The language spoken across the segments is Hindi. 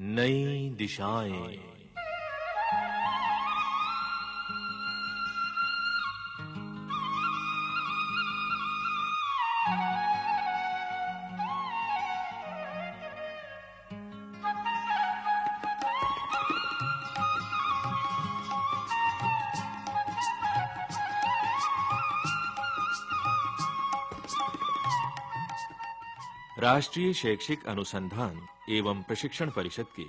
नई दिशाएं। राष्ट्रीय शैक्षिक अनुसंधान एवं प्रशिक्षण परिषद के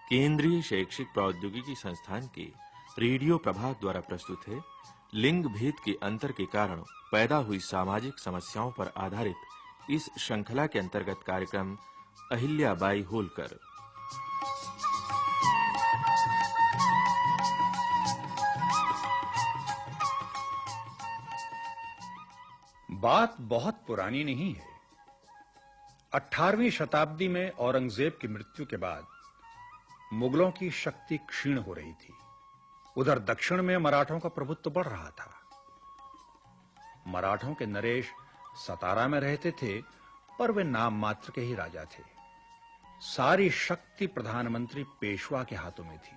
केंद्रीय शैक्षिक प्रौद्योगिकी संस्थान के रेडियो प्रभाग द्वारा प्रस्तुत है लिंग भेद के अंतर के कारण पैदा हुई सामाजिक समस्याओं पर आधारित इस श्रृंखला के अंतर्गत कार्यक्रम अहिल्याबाई होलकर। बात बहुत पुरानी नहीं है। 18वीं शताब्दी में औरंगजेब की मृत्यु के बाद मुगलों की शक्ति क्षीण हो रही थी। उधर दक्षिण में मराठों का प्रभुत्व बढ़ रहा था। मराठों के नरेश सतारा में रहते थे, पर वे नाम मात्र के ही राजा थे। सारी शक्ति प्रधानमंत्री पेशवा के हाथों में थी।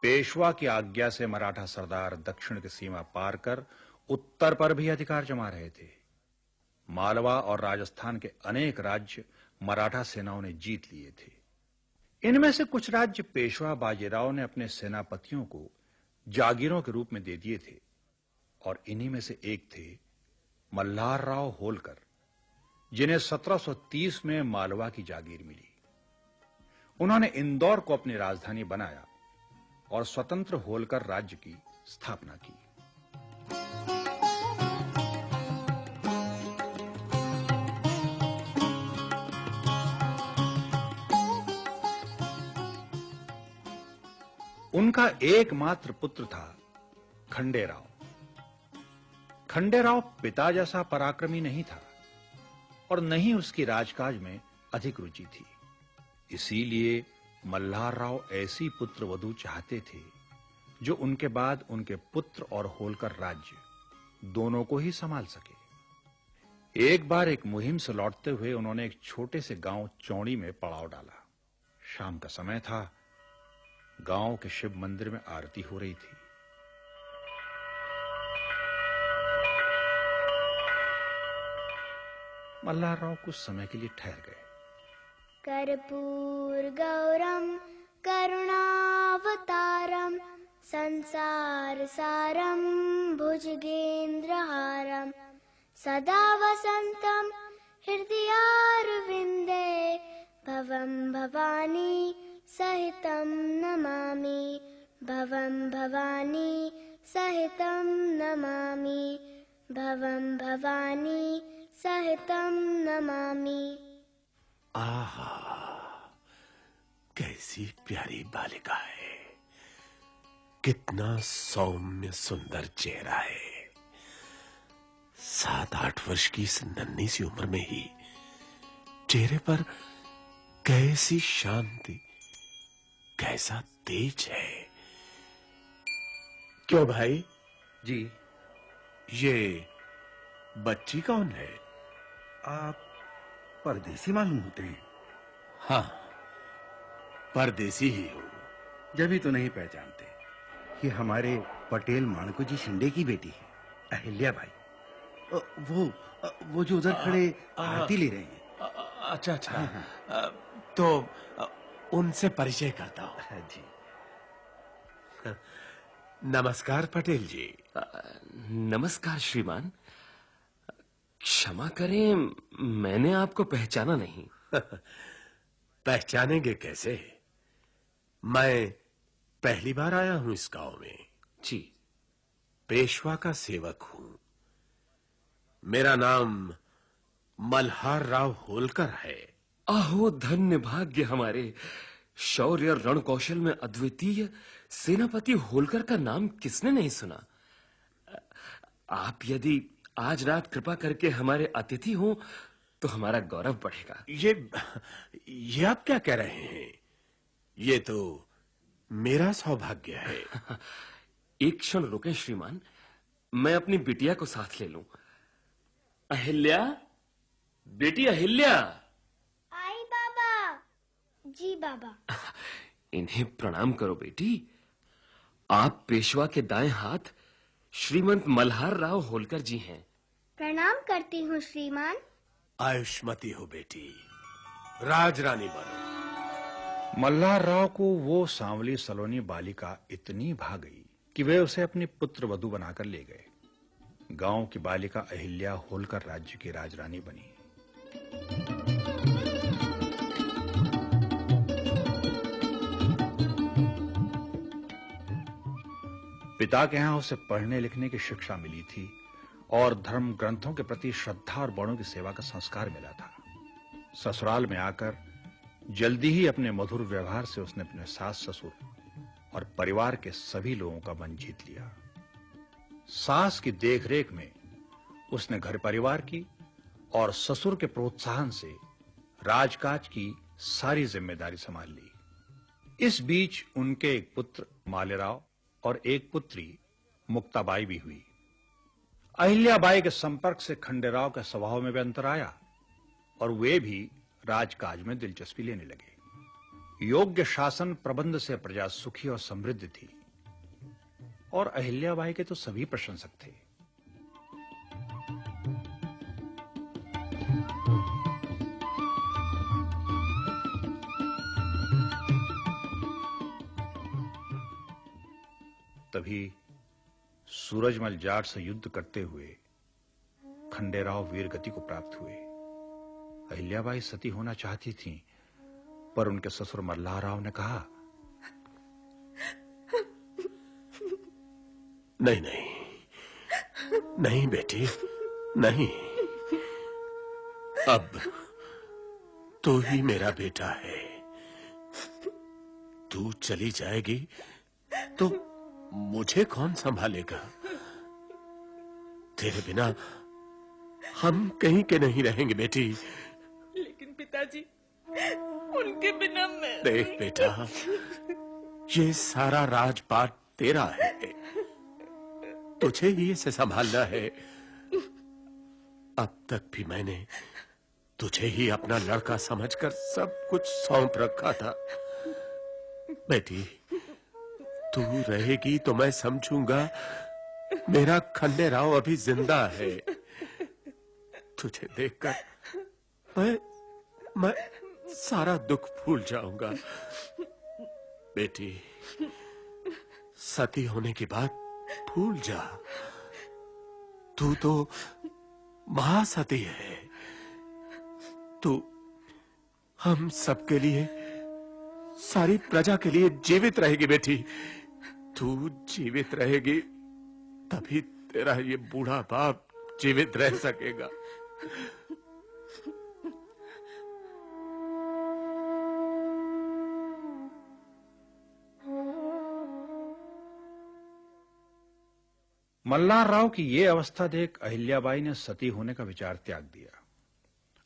पेशवा की आज्ञा से मराठा सरदार दक्षिण की सीमा पार कर उत्तर पर भी अधिकार जमा रहे थे। मालवा और राजस्थान के अनेक राज्य मराठा सेनाओं ने जीत लिए थे। इनमें से कुछ राज्य पेशवा बाजीराव ने अपने सेनापतियों को जागीरों के रूप में दे दिए थे, और इन्हीं में से एक थे मल्हार राव होलकर, जिन्हें 1730 में मालवा की जागीर मिली। उन्होंने इंदौर को अपनी राजधानी बनाया और स्वतंत्र होलकर राज्य की स्थापना की। उनका एकमात्र पुत्र था खंडेराव। खंडेराव पिता जैसा पराक्रमी नहीं था और न ही उसकी राजकाज में अधिक रुचि थी। इसीलिए मल्हार राव ऐसी पुत्र वधू चाहते थे जो उनके बाद उनके पुत्र और होलकर राज्य दोनों को ही संभाल सके। एक बार एक मुहिम से लौटते हुए उन्होंने एक छोटे से गांव चौड़ी में पड़ाव डाला। शाम का समय था। गांव के शिव मंदिर में आरती हो रही थी। मल्हार राव कुछ समय के लिए ठहर गए। कर्पूर गौरम करुणावतारम संसार सारम भुजगेंद्रहारम सदा वसंतम हृदयारविंदे भवम भवानी सहितं नमामि भवं भवानी सहितं नमामि भवं भवानी सहितं नमामि। आहा, कैसी प्यारी बालिका है। कितना सौम्य सुंदर चेहरा है। 7-8 वर्ष की इस नन्ही सी उम्र में ही चेहरे पर कैसी शांति, कैसा तेज है। क्यों भाई? जी। ये बच्ची कौन है? आप परदेसी मालूम होते हैं। हाँ, परदेसी ही हूं। जब तो नहीं पहचानते। ये हमारे पटेल माणको जी शिंदे की बेटी है, अहिल्याबाई। वो जो उधर खड़े आरती ले रहे हैं। अच्छा अच्छा। तो उनसे परिचय करता हूं। जी। नमस्कार पटेल जी। नमस्कार श्रीमान। क्षमा करें, मैंने आपको पहचाना नहीं। पहचानेंगे कैसे? मैं पहली बार आया हूं इस गांव में। जी। पेशवा का सेवक हूं। मेरा नाम मल्हार राव होलकर है। आहो, धन्य भाग्य हमारे। शौर्य और रण कौशल में अद्वितीय सेनापति होलकर का नाम किसने नहीं सुना। आप यदि आज रात कृपा करके हमारे अतिथि हो तो हमारा गौरव बढ़ेगा। ये आप क्या कह रहे हैं? ये तो मेरा सौभाग्य है। एक क्षण रुकें श्रीमान, मैं अपनी बिटिया को साथ ले लूं। अहिल्या, बेटी अहिल्या। आई बाबा। जी बाबा। इन्हें प्रणाम करो बेटी। आप पेशवा के दाएं हाथ श्रीमंत मल्हार राव होलकर जी हैं। प्रणाम करती हूँ श्रीमान। आयुष्मती हो बेटी, राजरानी बनो। मल्हार राव को वो सांवली सलोनी बालिका इतनी भा गई कि वे उसे अपनी पुत्र वधू बनाकर ले गए। गांव की बालिका अहिल्या होलकर राज्य की राजरानी बनी। पिता के यहां उसे पढ़ने लिखने की शिक्षा मिली थी और धर्म ग्रंथों के प्रति श्रद्धा और बड़ों की सेवा का संस्कार मिला था। ससुराल में आकर जल्दी ही अपने मधुर व्यवहार से उसने अपने सास ससुर और परिवार के सभी लोगों का मन जीत लिया। सास की देखरेख में उसने घर परिवार की और ससुर के प्रोत्साहन से राजकाज की सारी जिम्मेदारी संभाल ली। इस बीच उनके एक पुत्र मालेराव और एक पुत्री मुक्ताबाई भी हुई। अहिल्याबाई के संपर्क से खंडेराव के स्वभाव में भी अंतर आया और वे भी राजकाज में दिलचस्पी लेने लगे। योग्य शासन प्रबंध से प्रजा सुखी और समृद्ध थी और अहिल्याबाई के तो सभी प्रशंसक थे। तभी सूरजमल जाट से युद्ध करते हुए खंडेराव वीर गति को प्राप्त हुए। अहिल्याबाई सती होना चाहती थीं, पर उनके ससुर मल्हार राव ने कहा, नहीं नहीं नहीं बेटी, नहीं। अब तू ही मेरा बेटा है। तू चली जाएगी तो मुझे कौन संभालेगा? तेरे बिना हम कहीं के नहीं रहेंगे बेटी। लेकिन पिताजी, उनके बिना मैं... देख बेटा, ये सारा राजपाट तेरा है, तुझे ही इसे संभालना है। अब तक भी मैंने तुझे ही अपना लड़का समझकर सब कुछ सौंप रखा था। बेटी, तू रहेगी तो मैं समझूंगा मेरा खंडेराव अभी जिंदा है। तुझे देखकर मैं सारा दुख भूल जाऊंगा। बेटी, सती होने की बात भूल जा। तू तो महासती है। तू हम सबके लिए, सारी प्रजा के लिए जीवित रहेगी बेटी। तू जीवित रहेगी तभी तेरा ये बूढ़ा बाप जीवित रह सकेगा। मल्हार राव की ये अवस्था देख अहिल्याबाई ने सती होने का विचार त्याग दिया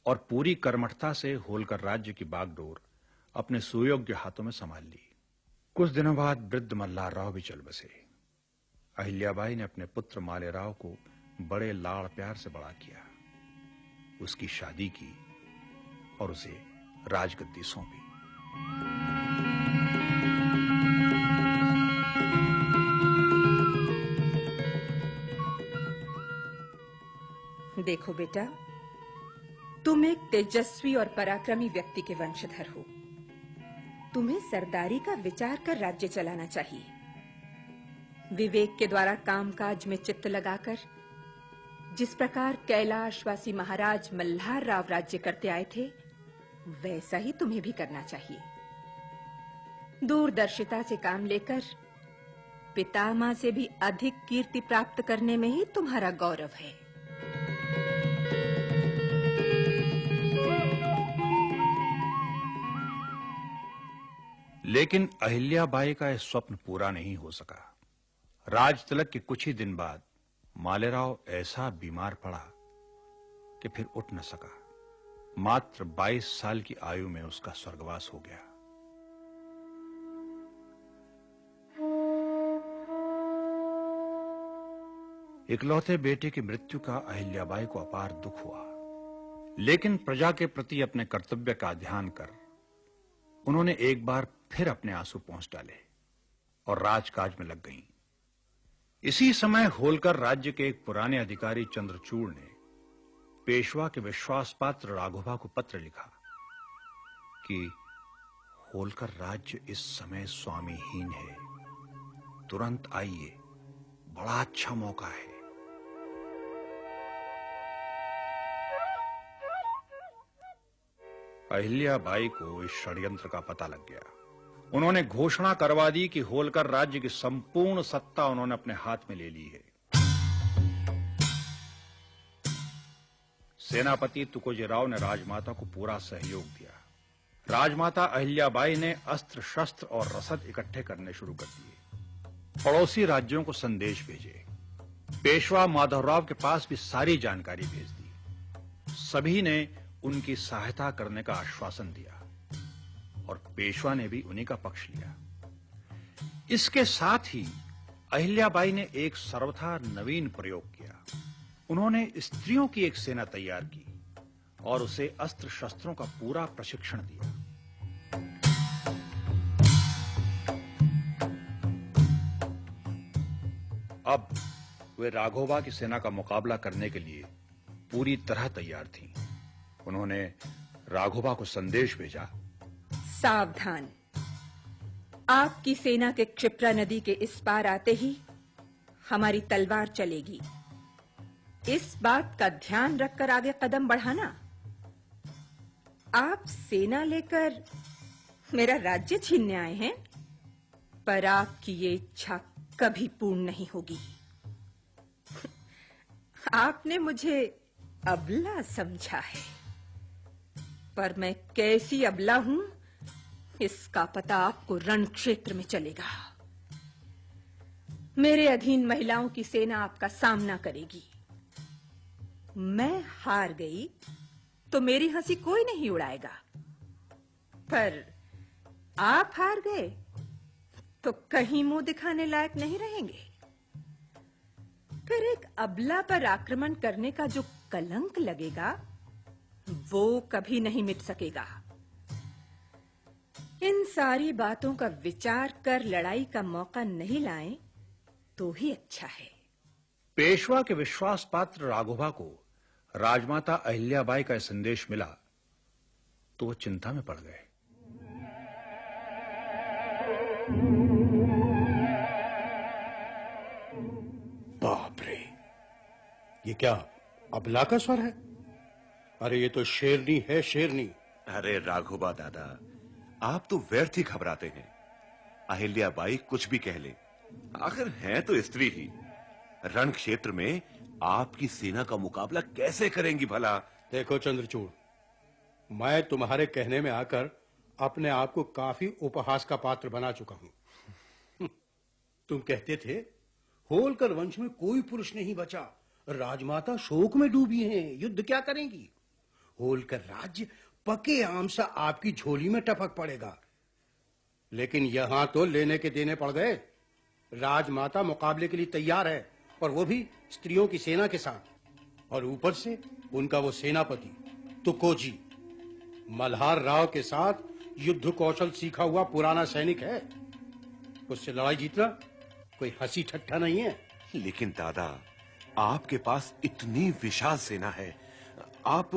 और पूरी कर्मठता से होलकर राज्य की बागडोर अपने सुयोग्य हाथों में संभाल ली। कुछ दिनों बाद वृद्ध मल्हार राव भी चल बसे। अहिल्याबाई ने अपने पुत्र मालेराव को बड़े लाड़ प्यार से बड़ा किया, उसकी शादी की और उसे राजगद्दी सौंपी। देखो बेटा, तुम एक तेजस्वी और पराक्रमी व्यक्ति के वंशधर हो। तुम्हें सरदारी का विचार कर राज्य चलाना चाहिए। विवेक के द्वारा कामकाज में चित्त लगाकर जिस प्रकार कैलाशवासी महाराज मल्हार राव राज्य करते आए थे, वैसा ही तुम्हें भी करना चाहिए। दूरदर्शिता से काम लेकर पितामह से भी अधिक कीर्ति प्राप्त करने में ही तुम्हारा गौरव है। लेकिन अहिल्याबाई का यह स्वप्न पूरा नहीं हो सका। राज तिलक के कुछ ही दिन बाद मालेराव ऐसा बीमार पड़ा कि फिर उठ न सका। मात्र 22 साल की आयु में उसका स्वर्गवास हो गया। इकलौते बेटे की मृत्यु का अहिल्याबाई को अपार दुख हुआ, लेकिन प्रजा के प्रति अपने कर्तव्य का ध्यान कर उन्होंने एक बार फिर अपने आंसू पोंछ डाले और राजकाज में लग गईं। इसी समय होलकर राज्य के एक पुराने अधिकारी चंद्रचूड़ ने पेशवा के विश्वासपात्र राघोबा को पत्र लिखा कि होलकर राज्य इस समय स्वामीहीन है, तुरंत आइए, बड़ा अच्छा मौका है। अहिल्याबाई को इस षड्यंत्र का पता लग गया। उन्होंने घोषणा करवा दी कि होलकर राज्य की संपूर्ण सत्ता उन्होंने अपने हाथ में ले ली है। सेनापति तुकोजीराव ने राजमाता को पूरा सहयोग दिया। राजमाता अहिल्याबाई ने अस्त्र शस्त्र और रसद इकट्ठे करने शुरू कर दिए। पड़ोसी राज्यों को संदेश भेजे। पेशवा माधवराव के पास भी सारी जानकारी भेज दी। सभी ने उनकी सहायता करने का आश्वासन दिया और पेशवा ने भी उन्हीं का पक्ष लिया। इसके साथ ही अहिल्याबाई ने एक सर्वथा नवीन प्रयोग किया। उन्होंने स्त्रियों की एक सेना तैयार की और उसे अस्त्र शस्त्रों का पूरा प्रशिक्षण दिया। अब वे राघोबा की सेना का मुकाबला करने के लिए पूरी तरह तैयार थीं। उन्होंने राघोबा को संदेश भेजा, सावधान, आपकी सेना के क्षिप्रा नदी के इस पार आते ही हमारी तलवार चलेगी। इस बात का ध्यान रखकर आगे कदम बढ़ाना। आप सेना लेकर मेरा राज्य छीनने आए हैं, पर आपकी ये इच्छा कभी पूर्ण नहीं होगी। आपने मुझे अबला समझा है, पर मैं कैसी अबला हूं इसका पता आपको रण क्षेत्र में चलेगा। मेरे अधीन महिलाओं की सेना आपका सामना करेगी। मैं हार गई तो मेरी हंसी कोई नहीं उड़ाएगा, पर आप हार गए तो कहीं मुंह दिखाने लायक नहीं रहेंगे। फिर एक अबला पर आक्रमण करने का जो कलंक लगेगा वो कभी नहीं मिट सकेगा। इन सारी बातों का विचार कर लड़ाई का मौका नहीं लाएं तो ही अच्छा है। पेशवा के विश्वास पात्र राघोबा को राजमाता अहिल्याबाई का संदेश मिला तो वो चिंता में पड़ गए। बाप रे, ये क्या अबला का स्वर है? अरे ये तो शेरनी है, शेरनी। अरे राघोबा दादा, आप तो व्यर्थ ही घबराते हैं। अहिल्याबाई कुछ भी कह ले, आखिर हैं तो स्त्री ही। रण क्षेत्र में आपकी सेना का मुकाबला कैसे करेंगी भला? देखो चंद्रचूड़, मैं तुम्हारे कहने में आकर अपने आप को काफी उपहास का पात्र बना चुका हूं। तुम कहते थे होलकर वंश में कोई पुरुष नहीं बचा, राजमाता शोक में डूबी हैं, युद्ध क्या करेंगी। होलकर राज्य पके आम सा आपकी झोली में टपक पड़ेगा। लेकिन यहां तो लेने के देने पड़ गए। राजमाता मुकाबले के लिए तैयार है, और वो भी स्त्रियों की सेना के साथ। और ऊपर से उनका वो सेनापति तुकोजी मल्हार राव के साथ युद्ध कौशल सीखा हुआ पुराना सैनिक है। उससे लड़ाई जीतना कोई हंसी ठट्ठा नहीं है। लेकिन दादा, आपके पास इतनी विशाल सेना है, आप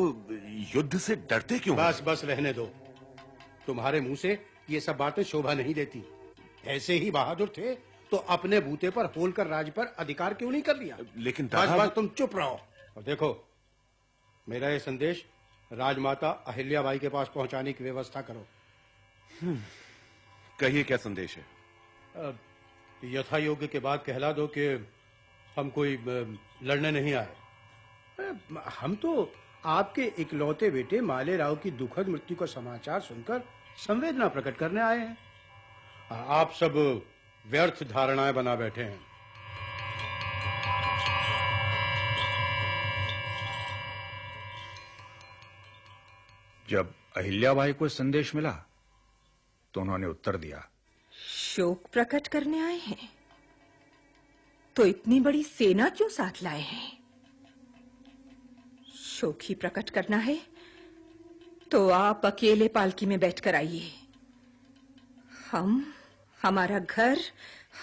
युद्ध से डरते क्यों? बस बस रहने दो। तुम्हारे मुंह से ये सब बातें शोभा नहीं देती। ऐसे ही बहादुर थे तो अपने बूते पर होलकर राज पर अधिकार क्यों नहीं कर लिया? लेकिन दादा, बस तुम चुप रहो। और देखो, मेरा ये संदेश राजमाता अहिल्याबाई के पास पहुंचाने की व्यवस्था करो। कहिए, क्या संदेश है? यथा योग्य के बाद कहला दो कि हम कोई लड़ने नहीं आए। हम तो आपके इकलौते बेटे माले राव की दुखद मृत्यु का समाचार सुनकर संवेदना प्रकट करने आए हैं। आप सब व्यर्थ धारणाएं बना बैठे हैं। जब अहिल्याबाई को संदेश मिला तो उन्होंने उत्तर दिया, शोक प्रकट करने आए हैं तो इतनी बड़ी सेना क्यों साथ लाए हैं? शोक ही प्रकट करना है तो आप अकेले पालकी में बैठकर आइए। हमारा घर,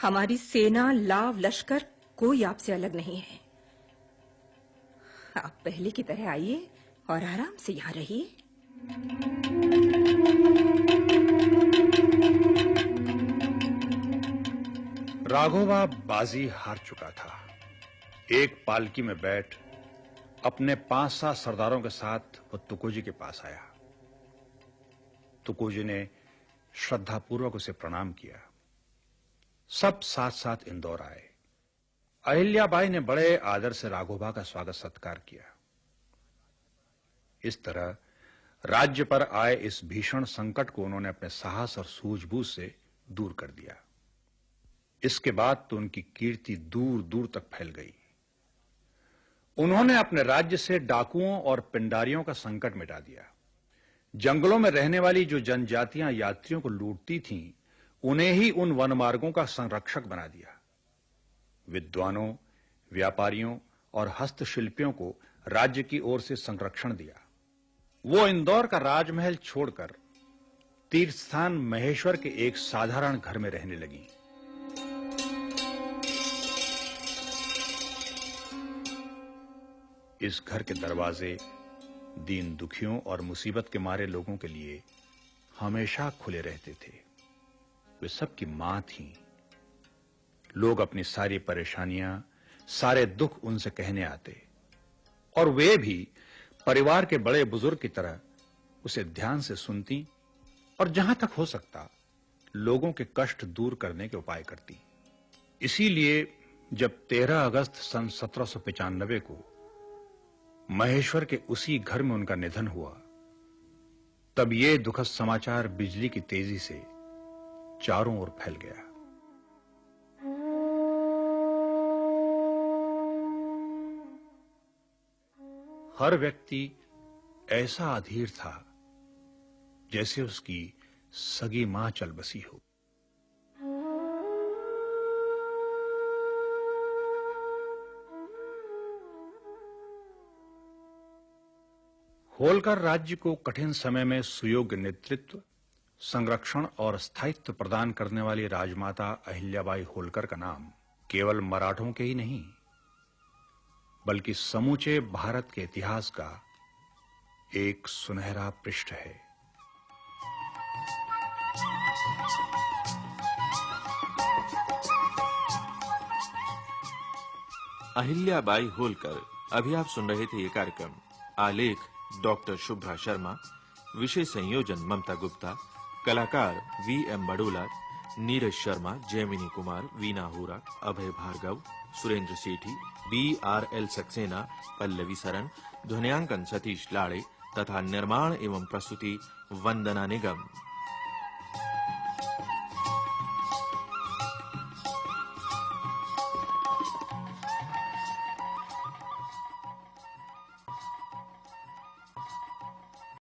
हमारी सेना, लाव लश्कर कोई आपसे अलग नहीं है। आप पहले की तरह आइए और आराम से यहाँ रहिए। राघोबा बाजी हार चुका था। एक पालकी में बैठ अपने 5-7 सरदारों के साथ वो तुकोजी के पास आया। तुकोजी ने श्रद्धापूर्वक उसे प्रणाम किया। सब साथ साथ इंदौर आए। अहिल्याबाई ने बड़े आदर से राघोबा का स्वागत सत्कार किया। इस तरह राज्य पर आए इस भीषण संकट को उन्होंने अपने साहस और सूझबूझ से दूर कर दिया। इसके बाद तो उनकी कीर्ति दूर दूर तक फैल गई। उन्होंने अपने राज्य से डाकुओं और पिंडारियों का संकट मिटा दिया। जंगलों में रहने वाली जो जनजातियां यात्रियों को लूटती थीं, उन्हें ही उन वनमार्गों का संरक्षक बना दिया। विद्वानों, व्यापारियों और हस्तशिल्पियों को राज्य की ओर से संरक्षण दिया। वो इंदौर का राजमहल छोड़कर तीर्थ स्थान महेश्वर के एक साधारण घर में रहने लगी। इस घर के दरवाजे दीन दुखियों और मुसीबत के मारे लोगों के लिए हमेशा खुले रहते थे। वे सबकी मां थीं। लोग अपनी सारी परेशानियां, सारे दुख उनसे कहने आते और वे भी परिवार के बड़े बुजुर्ग की तरह उसे ध्यान से सुनती और जहां तक हो सकता लोगों के कष्ट दूर करने के उपाय करती। इसीलिए जब 13 अगस्त सन 1795 को महेश्वर के उसी घर में उनका निधन हुआ, तब ये दुखद समाचार बिजली की तेजी से चारों ओर फैल गया। हर व्यक्ति ऐसा अधीर था जैसे उसकी सगी मां चल बसी हो। होलकर राज्य को कठिन समय में सुयोग्य नेतृत्व, संरक्षण और स्थायित्व प्रदान करने वाली राजमाता अहिल्याबाई होलकर का नाम केवल मराठों के ही नहीं, बल्कि समूचे भारत के इतिहास का एक सुनहरा पृष्ठ है। अहिल्याबाई होलकर। अभी आप सुन रहे थे ये कार्यक्रम। आलेख डॉक्टर शुभ्रा शर्मा, विषय संयोजन ममता गुप्ता, कलाकार V.M. बडोला, नीरज शर्मा, जैमिनी कुमार, वीना होरा, अभय भार्गव, सुरेंद्र सेठी, B.R.L. सक्सेना, पल्लवी सरन, ध्वनियांकन सतीश लाड़े तथा निर्माण एवं प्रस्तुति वंदना निगम।